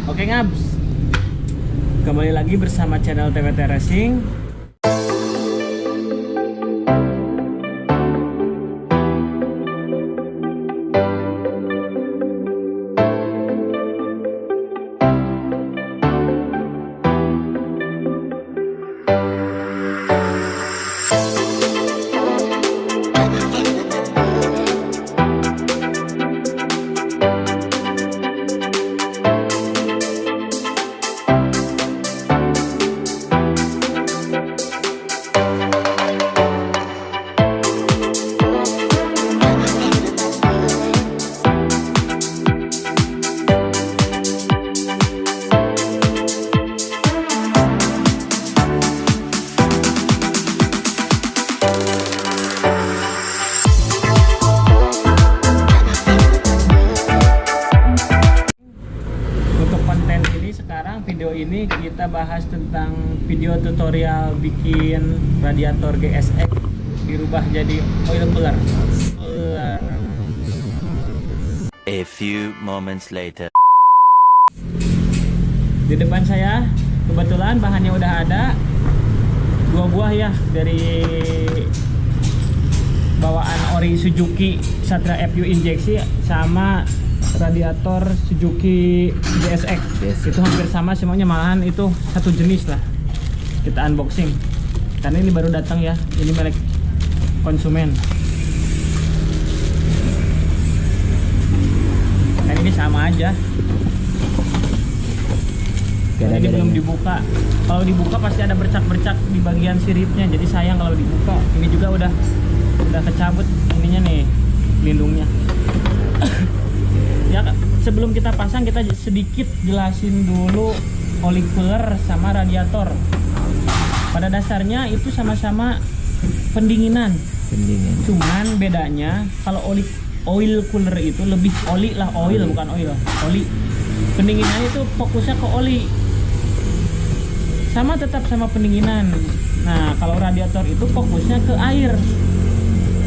Oke Ngabs, kembali lagi bersama channel TWT Racing. Video ini kita bahas tentang video tutorial bikin radiator GSX dirubah jadi oil cooler. A few moments later. Di depan saya kebetulan bahannya udah ada, 2 buah ya dari bawaan ori Suzuki Satria FU injeksi sama radiator Suzuki GSX. Itu hampir sama semuanya, malahan itu satu jenis lah. Kita unboxing karena ini baru datang ya, ini merek konsumen. Dan ini sama aja, ini belum dibuka. Kalau dibuka pasti ada bercak-bercak di bagian siripnya, jadi sayang kalau dibuka. Ini juga udah kecabut ininya nih, lindungnya. Ya, sebelum kita pasang kita sedikit jelasin dulu oil cooler sama radiator. Pada dasarnya itu sama-sama pendinginan. Cuman bedanya kalau oil cooler itu lebih oli lah, oil bukan oil, oli. Pendinginannya itu fokusnya ke oli. Sama, tetap sama pendinginan. Nah, kalau radiator itu fokusnya ke air.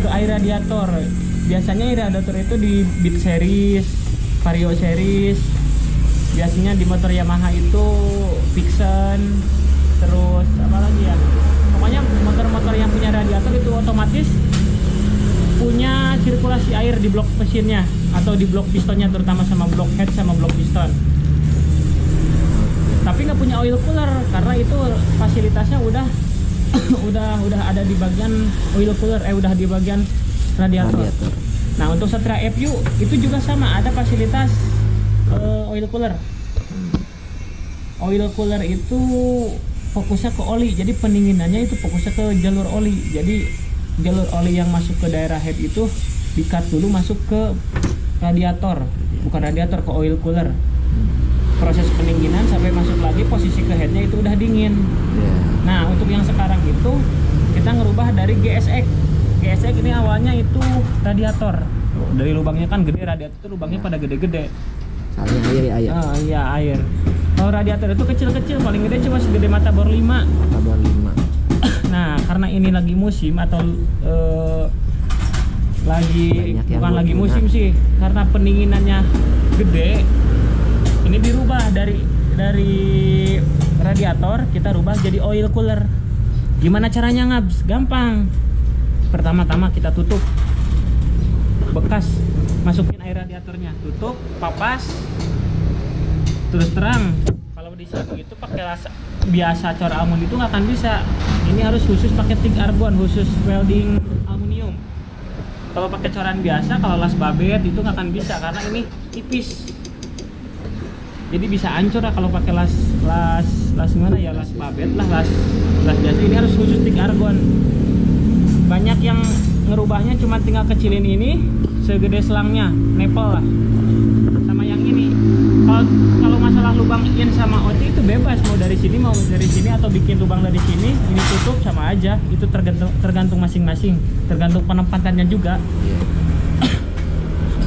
Ke air radiator. Biasanya radiator itu di Beat series, Vario series, biasanya di motor Yamaha itu Vixen, terus apa lagi ya, pokoknya motor-motor yang punya radiator itu otomatis punya sirkulasi air di blok mesinnya atau di blok pistonnya, terutama sama blok head sama blok piston. Tapi nggak punya oil cooler karena itu fasilitasnya udah udah ada di bagian oil cooler, udah di bagian radiator. Nah, untuk Satria FU itu juga sama, ada fasilitas oil cooler. Oil cooler itu fokusnya ke oli, jadi pendinginannya itu fokusnya ke jalur oli. Jadi jalur oli yang masuk ke daerah head itu di-cut dulu masuk ke radiator, bukan radiator, ke oil cooler. Proses pendinginan sampai masuk lagi posisi ke headnya itu udah dingin. Nah, untuk yang sekarang itu kita ngerubah dari GSX. GSX ini awalnya itu radiator. Dari lubangnya kan gede, radiator itu lubangnya pada gede-gede. Soalnya air ya, air. Iya, air. Kalau radiator itu kecil-kecil, paling gede cuma segede mata bor 5. Mata bor 5. Nah, karena ini lagi musim atau bukan lagi musim sih, karena pendinginannya gede, ini dirubah dari radiator kita rubah jadi oil cooler. Gimana caranya Ngabs? Gampang. Pertama-tama kita tutup bekas, masukin air radiatornya, tutup, papas. Terus terang, kalau di sini itu pakai las biasa cor aluminium itu nggak akan bisa. Ini harus khusus pakai TIG argon, khusus welding aluminium. Kalau pakai coran biasa, kalau las babet itu nggak akan bisa karena ini tipis. Jadi bisa hancur lah kalau pakai las gimana ya, las babet lah, las biasa. Ini harus khusus TIG argon. Banyak yang ngerubahnya cuma tinggal kecilin ini segede selangnya, nepel lah, sama yang ini. Kalau masalah lubang in sama out itu bebas, mau dari sini atau bikin lubang dari sini, ini tutup sama aja. Itu tergantung masing-masing, tergantung penempatannya juga.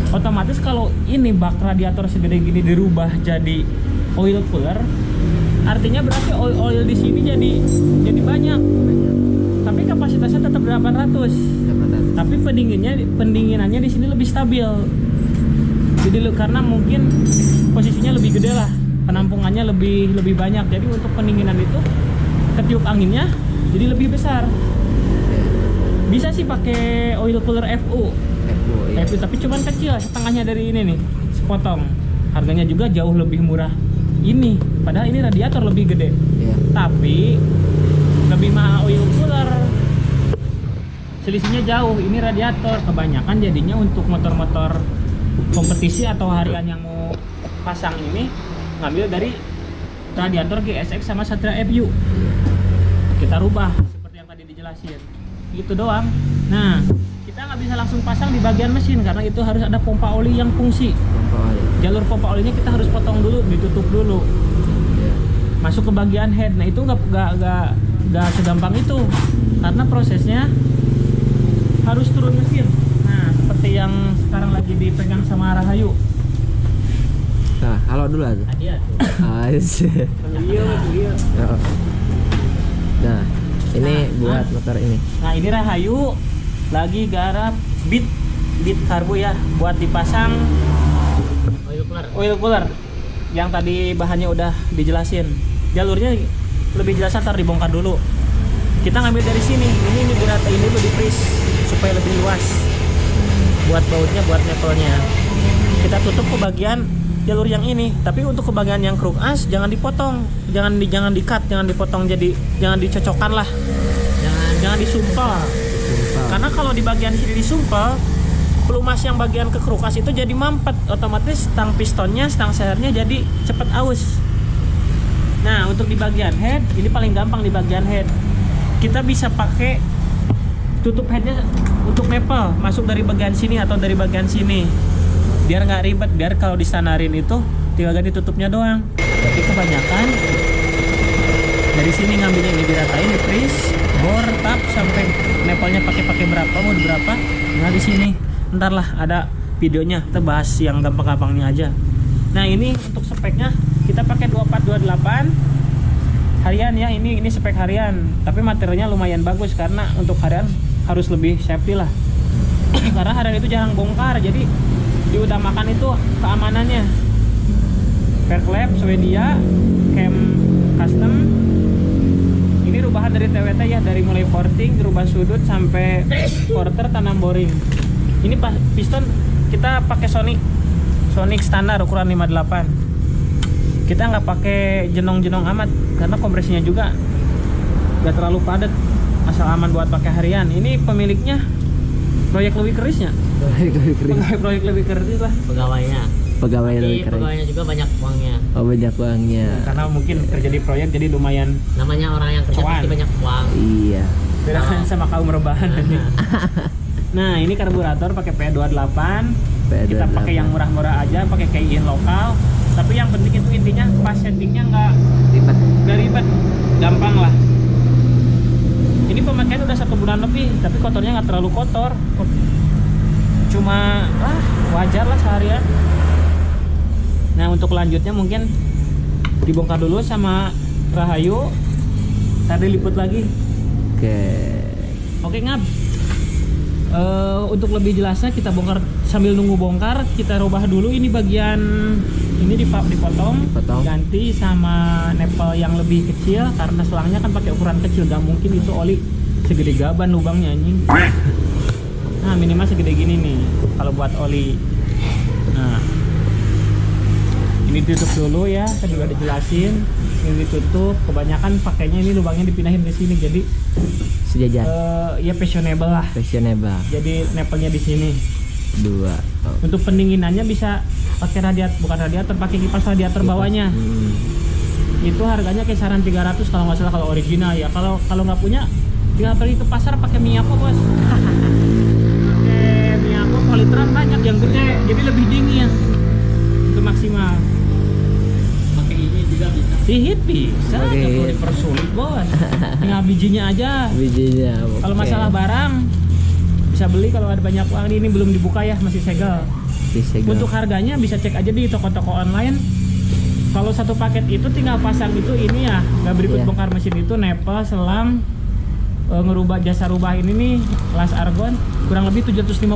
Otomatis kalau ini bak radiator segede gini dirubah jadi oil cooler, artinya berarti oil di sini jadi banyak. Tapi kapasitasnya tetap 800. Tapi pendinginannya di sini lebih stabil. Jadi karena mungkin posisinya lebih gede lah, penampungannya lebih banyak. Jadi untuk pendinginan itu ketiup anginnya jadi lebih besar. Bisa sih pakai oil cooler FU. Iya. FU tapi cuman kecil, setengahnya dari ini nih, sepotong. Harganya juga jauh lebih murah ini. Padahal ini radiator lebih gede. Iya. Tapi lebih mahal oil cooler. Selisihnya jauh. Ini radiator kebanyakan jadinya untuk motor-motor kompetisi atau harian yang mau pasang ini ngambil dari radiator GSX sama Satria FU. Kita rubah seperti yang tadi dijelasin. Gitu doang. Nah, kita nggak bisa langsung pasang di bagian mesin karena itu harus ada pompa oli yang fungsi. Pompa oli. Jalur pompa olinya kita harus potong dulu, ditutup dulu. Iya. Masuk ke bagian head. Nah, itu nggak segampang itu karena prosesnya harus turun mesin. Nah, seperti yang sekarang lagi dipegang sama Rahayu. Nah, halo dulu aja. Hadiah. Asik. Beliau. Oh. Nah, ini buat motor ini. Nah, ini Rahayu lagi garap bit karbu ya buat dipasang oil cooler. Yang tadi bahannya udah dijelasin. Jalurnya lebih jelas ntar dibongkar dulu. Kita ngambil dari sini. Ini diratain dulu di freeze supaya lebih luas. Buat bautnya, buat nepelnya. Kita tutup ke bagian jalur yang ini, tapi untuk ke bagian yang kruk as jangan dipotong, jangan di-cut, jangan dipotong, jadi jangan dicocokkan lah. Jangan disumpel. Karena kalau di bagian sini disumpel, pelumas yang bagian ke kruk as itu jadi mampet, otomatis stang pistonnya, stang sehernya jadi cepet aus. Nah, untuk di bagian head, ini paling gampang di bagian head. Kita bisa pakai tutup headnya untuk nepel, masuk dari bagian sini atau dari bagian sini. Biar nggak ribet, biar kalau disanarin itu tinggal ganti tutupnya doang. Tapi kebanyakan dari sini ngambilnya ini diratain, di freeze, bor, tap sampai nepelnya pakai berapa, mau berapa, nah di sini. Ntar lah ada videonya, kita bahas yang gampang-gampangnya aja. Nah, ini untuk speknya kita pakai 2428 harian ya. Ini spek harian, tapi materialnya lumayan bagus karena untuk harian harus lebih safety lah. Karena harian itu jarang bongkar, jadi diutamakan itu keamanannya. Fairclap Swedia cam custom. Ini rubahan dari TWT ya, dari mulai porting, rubah sudut sampai quarter, tanam boring. Ini piston kita pakai Sonic standar ukuran 58. Kita nggak pakai jenong-jenong amat karena kompresinya juga nggak terlalu padat, asal aman buat pakai harian. Ini pemiliknya proyek lebih kerisnya. Proyek lebih keris lah. Pegawai lebih keris. Pegawainya juga banyak uangnya. Oh, banyak uangnya. Karena mungkin kerja di proyek jadi lumayan. Namanya orang yang kerja Cuan. pasti banyak uang. Iya. Bedakan sama kaum rebahan. Nah, ini karburator pakai P28. Kita pakai yang murah-murah aja, pakai KIN lokal. Tapi yang penting itu intinya pas settingnya nggak ribet, gampang lah. Ini pemakaian udah 1 bulan lebih, tapi kotornya nggak terlalu kotor. Cuma wajar lah seharian. Nah, untuk lanjutnya mungkin dibongkar dulu sama Rahayu. Tadi liput lagi. Oke, Ngab. Untuk lebih jelasnya kita bongkar, sambil nunggu bongkar kita rubah dulu ini bagian ini dipotong, ganti sama nepel yang lebih kecil karena selangnya kan pakai ukuran kecil, gak mungkin itu oli segede gaban lubangnya anjing. Nah, minimal segede gini nih kalau buat oli. Nah, ini ditutup dulu ya, tadi udah dijelasin. Ini ditutup, kebanyakan pakainya ini lubangnya dipindahin ke sini jadi sejajar. Ya fashionable lah. Jadi nepelnya di sini. 2. Untuk pendinginannya bisa pakai bukan radiator, pakai kipas radiator bawahnya. Itu harganya kisaran 300 kalau nggak salah kalau original ya. Kalau nggak punya tinggal pergi ke pasar pakai Miyako, Bos. Pakai Miyako kulitran banyak yang gede, jadi lebih dingin. Itu maksimal. Pakai ini juga bisa. Hit bisa, Oke. nggak perlu dipersulit, Bos. Tinggal bijinya aja. Kalau masalah barang bisa beli kalau ada banyak uang. Ini belum dibuka ya, masih segel. Untuk harganya bisa cek aja di toko-toko online. Kalau satu paket itu tinggal pasang itu ini ya, nggak berikut bongkar mesin itu, nepel, selang, ngerubah jasa rubah ini nih, las argon kurang lebih 750.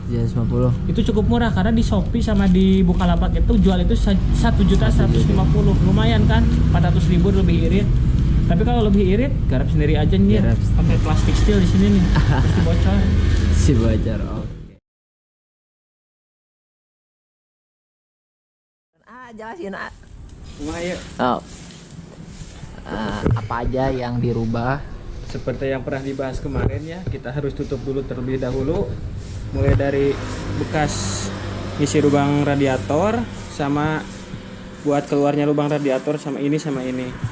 350. Itu cukup murah karena di Shopee sama di Bukalapak itu jual itu 1.150.000. Lumayan kan? 400.000 lebih irit. Tapi kalau lebih irit, garap sendiri aja nih. Garap. Pakai plastik steel di sini nih. Pasti bocor. Si bocor. Oke. Jelasin Lumayan. Oh. Apa aja yang dirubah? Seperti yang pernah dibahas kemarin ya, kita harus tutup dulu terlebih dahulu. Mulai dari bekas isi lubang radiator sama buat keluarnya lubang radiator sama ini.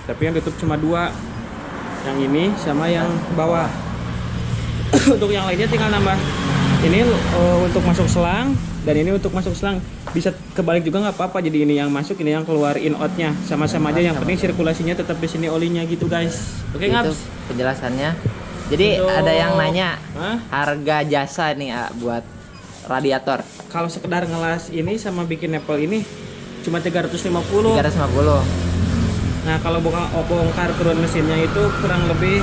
Tapi yang tutup cuma 2. Yang ini sama yang bawah. Untuk yang lainnya tinggal nambah ini untuk masuk selang dan ini untuk masuk selang. Bisa kebalik juga nggak apa-apa. Jadi ini yang masuk, ini yang keluar in outnya. Sama-sama aja. Yang penting sirkulasinya tetap di sini olinya gitu guys. Oke Itu Ngabs? penjelasannya. Jadi Untuk- ada yang nanya Hah? harga jasa nih buat radiator Kalau sekedar ngelas ini sama bikin nepel ini cuma 350. 350. Nah, kalau bongkar turun mesinnya itu kurang lebih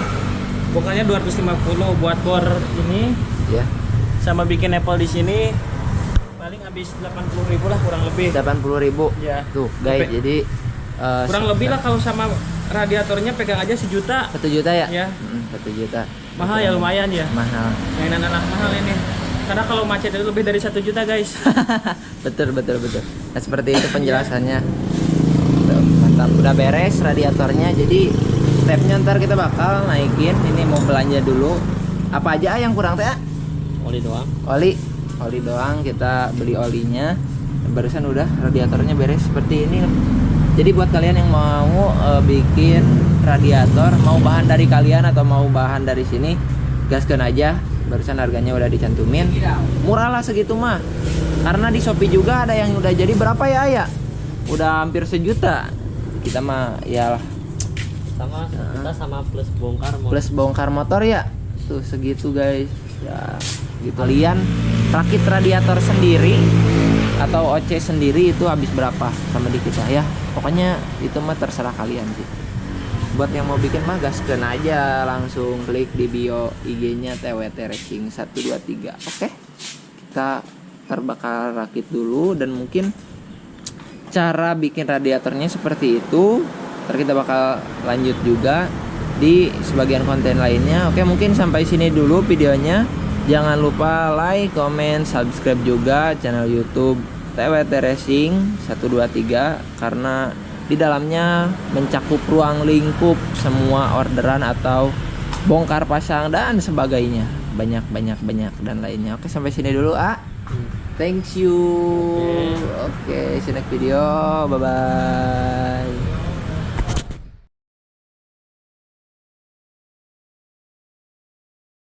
bongkarnya 250 buat bor ini Ya, sama bikin nepel di sini paling habis 80.000 lah kurang lebih. 80.000. Ya. Tuh, guys. Sampai- Jadi Kurang lebih lah kalau sama radiatornya pegang aja 1 juta. 1 juta ya? Ya. 1 juta. Mahal ya, lumayan ya. Mahal. Mainan anak mahal ini. Karena kalau macet itu lebih dari 1 juta, guys. betul. Nah, seperti itu penjelasannya. Tuh, mantap. Udah beres radiatornya. Jadi stepnya ntar kita bakal naikin. Ini mau belanja dulu. Apa aja yang kurang teh? Oli doang. Oli doang. Kita beli olinya. Barusan udah radiatornya beres seperti ini. Jadi buat kalian yang mau bikin radiator, mau bahan dari kalian atau mau bahan dari sini, gaskeun aja. Barusan harganya udah dicantumin. Murah lah segitu mah. Karena di Shopee juga ada yang udah jadi berapa ya? Udah hampir 1 juta. Kita mah ya Kita sama plus bongkar mau. plus bongkar motor ya. Tuh segitu guys. Ya gitu. Kalian rakit radiator sendiri atau OC sendiri itu habis berapa sama di kita ya. Pokoknya itu mah terserah kalian sih. Buat yang mau bikin mah gaskeun aja, langsung klik di bio IG-nya TWT Racing 123. Oke. Kita bakal rakit dulu dan mungkin cara bikin radiatornya seperti itu. Ntar kita bakal lanjut juga di sebagian konten lainnya. Oke, mungkin sampai sini dulu videonya. Jangan lupa like, comment, subscribe juga channel YouTube TWT Racing 123 karena di dalamnya mencakup ruang lingkup semua orderan atau bongkar pasang dan sebagainya. Banyak dan lainnya. Oke, sampai sini dulu, A. Thanks you. Oke, see you next video. Bye bye.